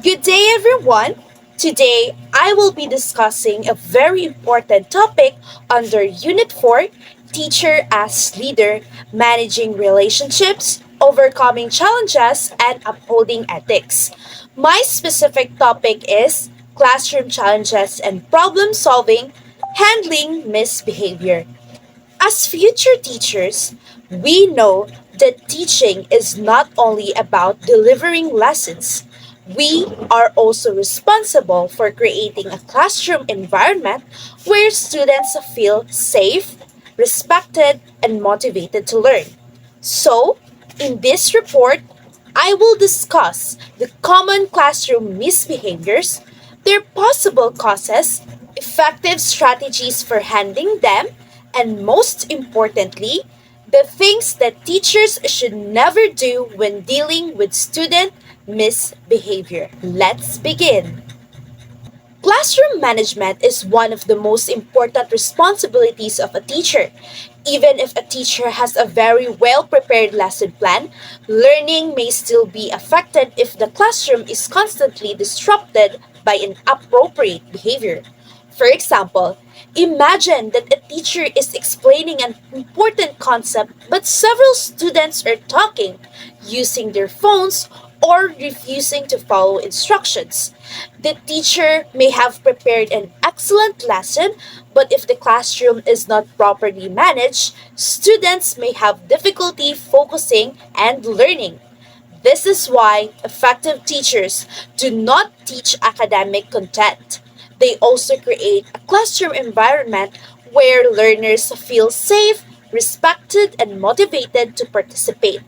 Good day, everyone. Today, I will be discussing a very important topic under Unit 4, Teacher as Leader, Managing Relationships, Overcoming Challenges, and Upholding Ethics. My specific topic is Classroom Challenges and Problem Solving, Handling Misbehavior. As future teachers, we know that teaching is not only about delivering lessons. We are also responsible for creating a classroom environment where students feel safe, respected, and motivated to learn. So, in this report, I will discuss the common classroom misbehaviors, their possible causes, effective strategies for handling them, and most importantly, the things that teachers should never do when dealing with student misbehavior. Let's begin. Classroom management is one of the most important responsibilities of a teacher. Even if a teacher has a very well prepared lesson plan, learning may still be affected if the classroom is constantly disrupted by inappropriate behavior. For example, imagine that a teacher is explaining an important concept but several students are talking, using their phones, or refusing to follow instructions. The teacher may have prepared an excellent lesson, but if the classroom is not properly managed, students may have difficulty focusing and learning. This is why effective teachers do not teach academic content. They also create a classroom environment where learners feel safe, respected, and motivated to participate.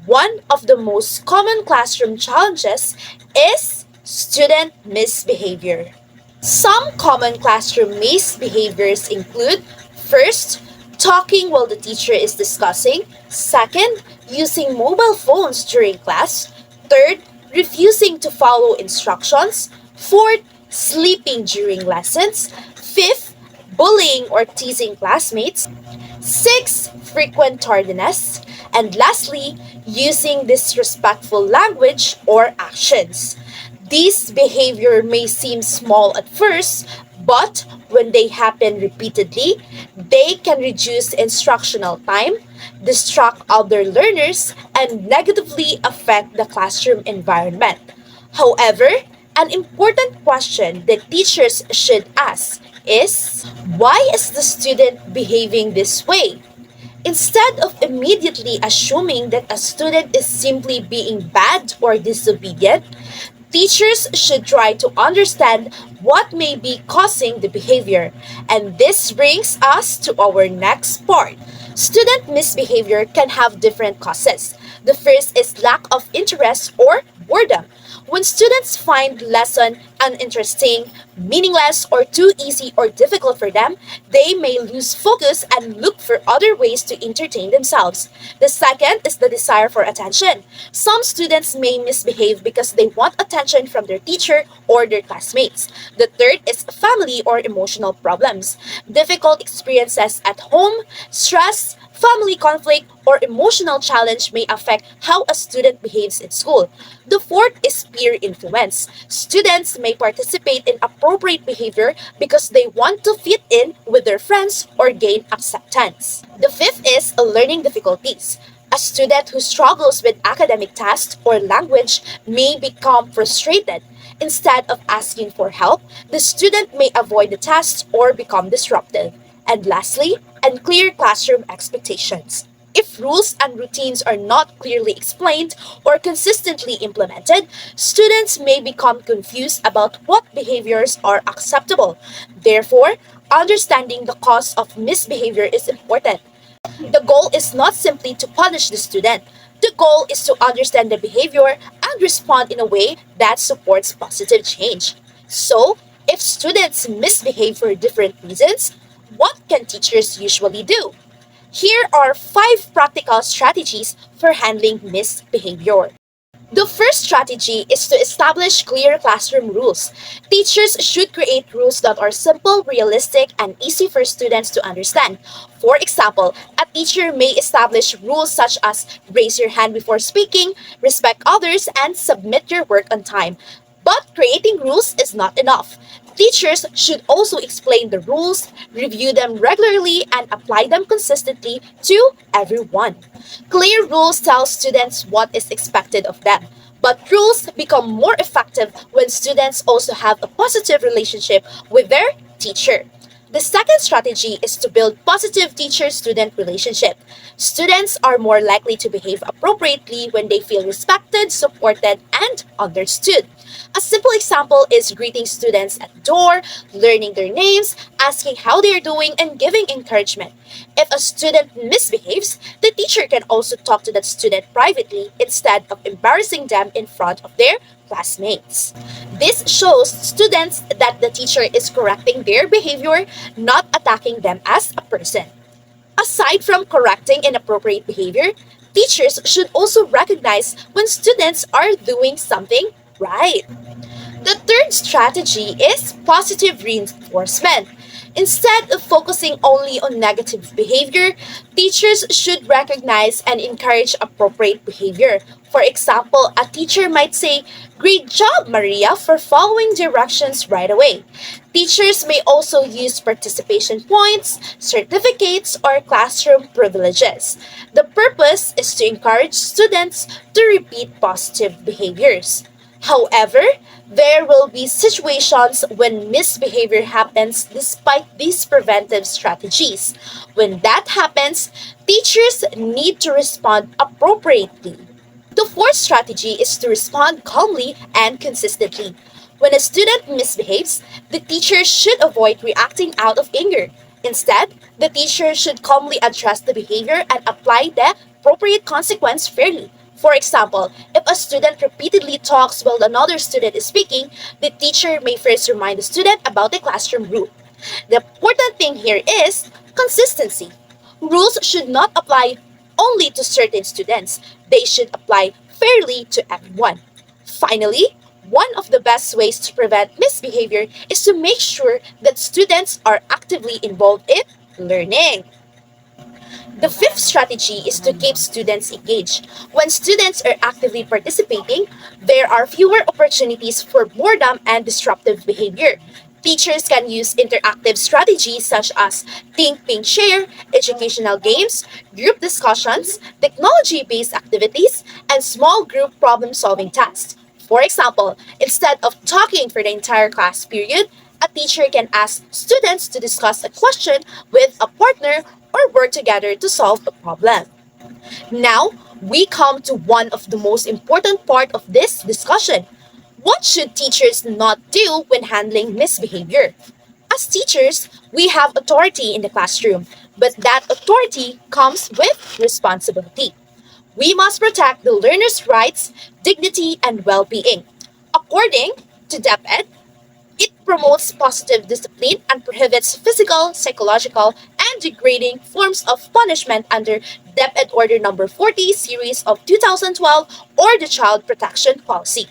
One of the most common classroom challenges is student misbehavior. Some common classroom misbehaviors include: first, talking while the teacher is discussing; second, using mobile phones during class; third, refusing to follow instructions; fourth, sleeping during lessons; fifth, bullying or teasing classmates; sixth, frequent tardiness; and lastly, using disrespectful language or actions. These behavior may seem small at first, but when they happen repeatedly, they can reduce instructional time, distract other learners, and negatively affect the classroom environment. However, an important question that teachers should ask is, why is the student behaving this way? Instead of immediately assuming that a student is simply being bad or disobedient, teachers should try to understand what may be causing the behavior. And this brings us to our next part. Student misbehavior can have different causes. The first is lack of interest or boredom. When students find lesson uninteresting, meaningless, or too easy or difficult for them, they may lose focus and look for other ways to entertain themselves. The second is the desire for attention. Some students may misbehave because they want attention from their teacher or their classmates. The third is family or emotional problems. Difficult experiences at home, stress, family conflict, or emotional challenge may affect how a student behaves in school. The fourth is peer influence. Students may participate in appropriate behavior because they want to fit in with their friends or gain acceptance. The fifth is learning difficulties. A student who struggles with academic tasks or language may become frustrated. Instead of asking for help, the student may avoid the tasks or become disruptive. And lastly, unclear classroom expectations. If rules and routines are not clearly explained or consistently implemented, students may become confused about what behaviors are acceptable. Therefore, understanding the cause of misbehavior is important. The goal is not simply to punish the student. The goal is to understand the behavior and respond in a way that supports positive change. So, if students misbehave for different reasons, what can teachers usually do? Here are 5 practical strategies for handling misbehavior. The first strategy is to establish clear classroom rules. Teachers should create rules that are simple, realistic, and easy for students to understand. For example, a teacher may establish rules such as raise your hand before speaking, respect others, and submit your work on time. But creating rules is not enough. Teachers should also explain the rules, review them regularly, and apply them consistently to everyone. Clear rules tell students what is expected of them. But rules become more effective when students also have a positive relationship with their teacher. The second strategy is to build positive teacher-student relationship. Students are more likely to behave appropriately when they feel respected, supported, and understood. A simple example is greeting students at the door, learning their names, asking how they are doing, and giving encouragement. If a student misbehaves, the teacher can also talk to that student privately instead of embarrassing them in front of their classmates. This shows students that the teacher is correcting their behavior, not attacking them as a person. Aside from correcting inappropriate behavior, teachers should also recognize when students are doing something right. The third strategy is positive reinforcement. Instead of focusing only on negative behavior, teachers should recognize and encourage appropriate behavior. For example, a teacher might say, "Great job, Maria, for following directions right away." Teachers may also use participation points, certificates, or classroom privileges. The purpose is to encourage students to repeat positive behaviors. However, there will be situations when misbehavior happens despite these preventive strategies. When that happens, teachers need to respond appropriately. The fourth strategy is to respond calmly and consistently. When a student misbehaves, the teacher should avoid reacting out of anger. Instead, the teacher should calmly address the behavior and apply the appropriate consequence fairly. For example, if a student repeatedly talks while another student is speaking, the teacher may first remind the student about the classroom rule. The important thing here is consistency. Rules should not apply only to certain students, they should apply fairly to everyone. Finally, one of the best ways to prevent misbehavior is to make sure that students are actively involved in learning. The fifth strategy is to keep students engaged. When students are actively participating, there are fewer opportunities for boredom and disruptive behavior. Teachers can use interactive strategies such as think, ping, share, educational games, group discussions, technology based activities, and small group problem solving tasks. For example, instead of talking for the entire class period, a teacher can ask students to discuss a question with a partner or work together to solve a problem. Now, we come to one of the most important part of this discussion. What should teachers not do when handling misbehavior? As teachers, we have authority in the classroom, but that authority comes with responsibility. We must protect the learner's rights, dignity, and well-being. According to DepEd, it promotes positive discipline and prohibits physical, psychological, and degrading forms of punishment under DepEd Order Number 40 Series of 2012 or the Child Protection Policy.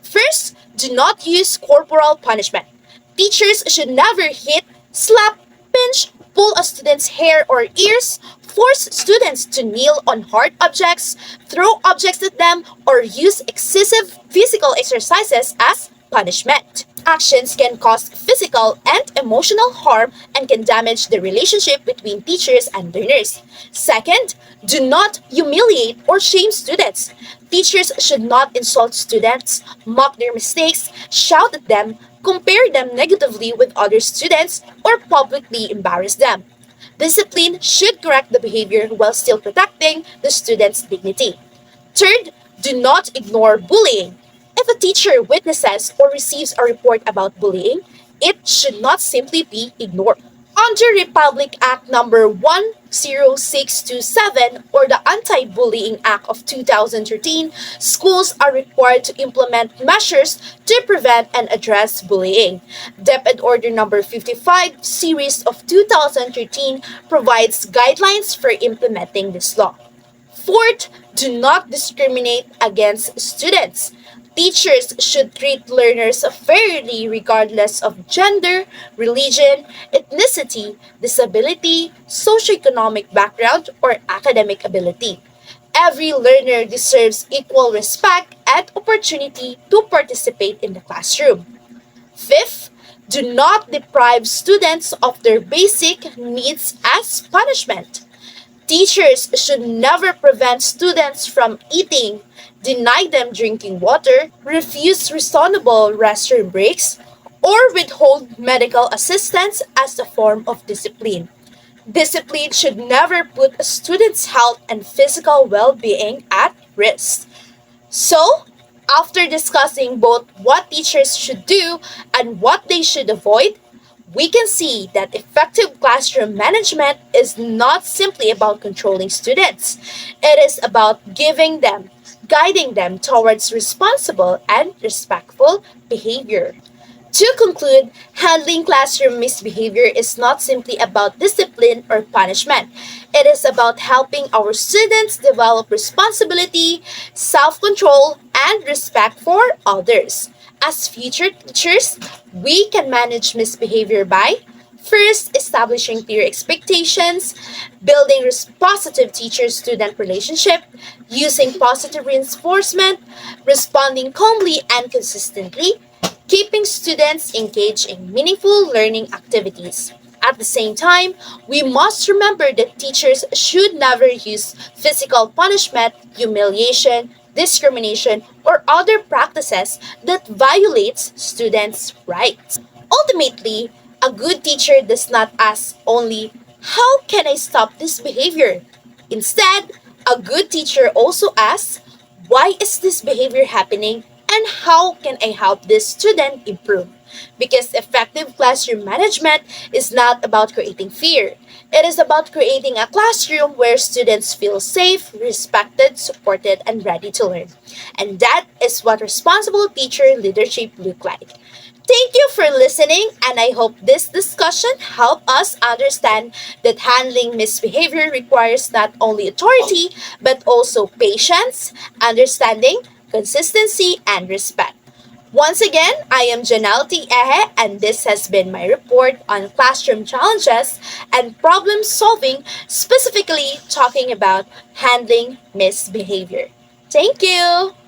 First, do not use corporal punishment. Teachers should never hit, slap, pinch, pull a student's hair or ears, force students to kneel on hard objects, throw objects at them, or use excessive physical exercises as punishment. Actions can cause physical and emotional harm and can damage the relationship between teachers and learners. Second, do not humiliate or shame students. Teachers should not insult students, mock their mistakes, shout at them, compare them negatively with other students, or publicly embarrass them. Discipline should correct the behavior while still protecting the student's dignity. Third, do not ignore bullying. If a teacher witnesses or receives a report about bullying, it should not simply be ignored. Under Republic Act number 10627 or the Anti-Bullying Act of 2013, schools are required to implement measures to prevent and address bullying. DepEd Order number 55 series of 2013 provides guidelines for implementing this law. Fourth, do not discriminate against students. Teachers should treat learners fairly regardless of gender, religion, ethnicity, disability, socioeconomic background, or academic ability. Every learner deserves equal respect and opportunity to participate in the classroom. Fifth, do not deprive students of their basic needs as punishment. Teachers should never prevent students from eating, deny them drinking water, refuse reasonable restroom breaks, or withhold medical assistance as a form of discipline. Discipline should never put a student's health and physical well being at risk. So, after discussing both what teachers should do and what they should avoid, we can see that effective classroom management is not simply about controlling students. It is about guiding them towards responsible and respectful behavior. To conclude, handling classroom misbehavior is not simply about discipline or punishment. It is about helping our students develop responsibility, self control, and respect for others. As future teachers, we can manage misbehavior by first, establishing clear expectations, building positive teacher student relationship, using positive reinforcement, responding calmly and consistently, keeping students engaged in meaningful learning activities. At the same time, we must remember that teachers should never use physical punishment, humiliation, discrimination, or other practices that violates students' rights. Ultimately, a good teacher does not ask only, how can I stop this behavior? Instead, a good teacher also asks, why is this behavior happening and how can I help this student improve? Because effective classroom management is not about creating fear. It is about creating a classroom where students feel safe, respected, supported, and ready to learn. And that is what responsible teacher leadership look like. Thank you for listening, and I hope this discussion helped us understand that handling misbehavior requires not only authority but also patience, understanding, consistency, and respect. Once again, I am Janelle T. Ehe, and this has been my report on classroom challenges and problem solving, specifically talking about handling misbehavior. Thank you!